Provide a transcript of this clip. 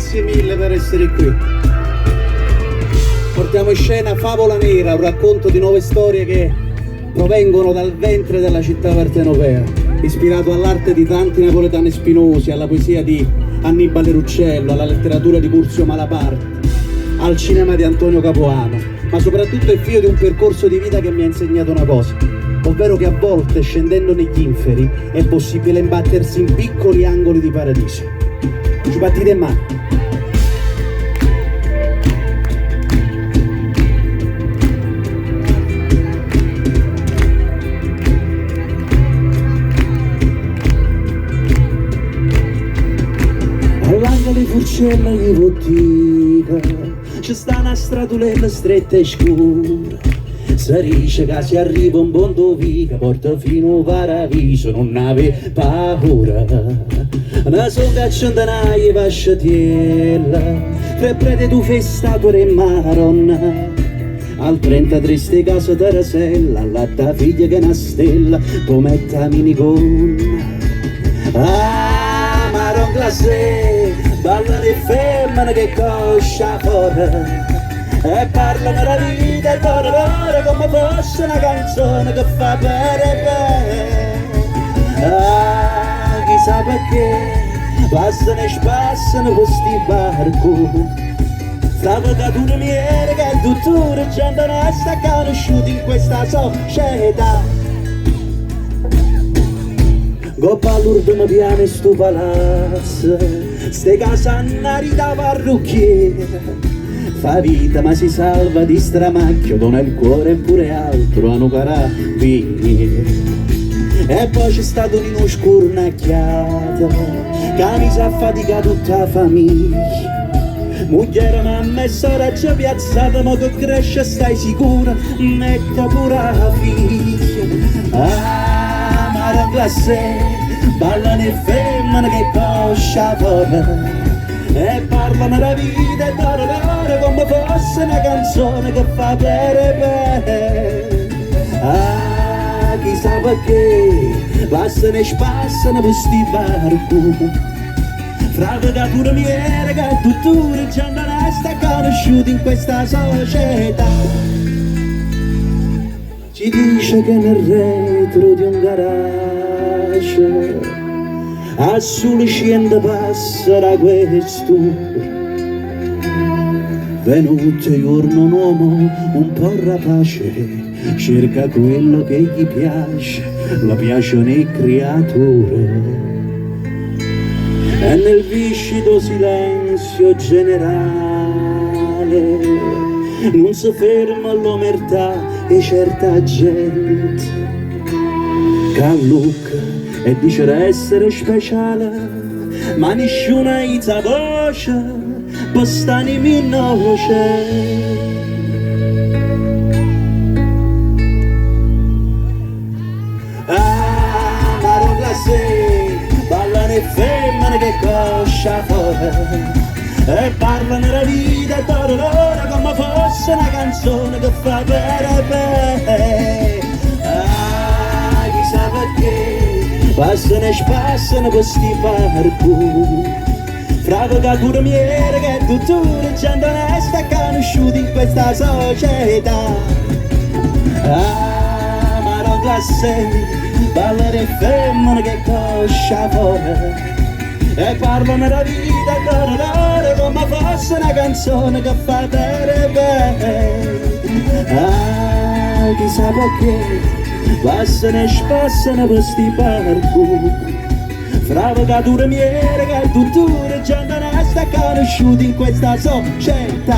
grazie mille per essere qui. Portiamo in scena Favola Nera, un racconto di 9 storie che provengono dal ventre della città partenopea, ispirato all'arte di tanti napoletani spinosi, alla poesia di Annibale Ruccello, alla letteratura di Curzio Malaparte, al cinema di Antonio Capuano, ma soprattutto è figlio di un percorso di vita che mi ha insegnato una cosa, ovvero che a volte, scendendo negli inferi, è possibile imbattersi in piccoli angoli di paradiso. Ci battite in mano. All'angolo di Furcella di Bottica c'è sta una stratuletta stretta e scura. Si dice che si arriva un buon dove che porta fino al paradiso, non ave paura. Una sonda accendanaia pasciatiella, tre prete tu festato re maronna. Al 33 ste casa Terasella, alla figlia che è una stella, pometta minigonna. Ah, maron glacé, balla di femmine che coscia fuori. E parlano della vita e d'oro come fosse una canzone che fa bene. Ah, chissà perché passano e spassano questi barco. Fra avvocature miere che tuttora gente non sta conosciuta in questa società. Coppa all'urdo piano e sto palazzo, ste casannari da parrucchiere. Fa vita ma si salva di stramacchio, dona il cuore e pure altro hanno carabinieri. E poi c'è stato uno scurnacchiato che mi sa fatica tutta la famiglia. Moglie, mamma e sorella piazzata, ma che cresce stai sicura, metta pure la figlia. Ah, mare glacé, ballano le femmine che coscia fuori. E parlano della vita e d'oro come fosse una canzone che fa bene. Ah, chissà perché passano e spassano questi barco. Fra avvocature miere che tuttora gente non sta conosciuta in questa società. Ci dice che nel retro di un garage a sole 100 passerà quest'ora. Venuto giorno un uomo un po' rapace, cerca quello che gli piace, la piacciono le creature. E nel viscido silenzio generale non si ferma l'omertà e certa gente che allucca e dice essere speciale, ma nessuna izza voce per stare minnoce. Ah, maro glacé, ballano le femmine che coscia fuori. E parlano della vita e d'oro come fosse una canzone che fa bene. Ah, chissà perché passano e spassano questi barco. Fra avvocature miere che tuttora gente non sta conosciuta in questa società. Ah, maron glacé, ballano le femmine che coscia fuori. E parlano della vita e d'oro come fosse una canzone che fa bene. Ah, chissà perché passano e spassano questi barco. Fra avvocature miere che tuttora gente non sta conosciuta in questa società.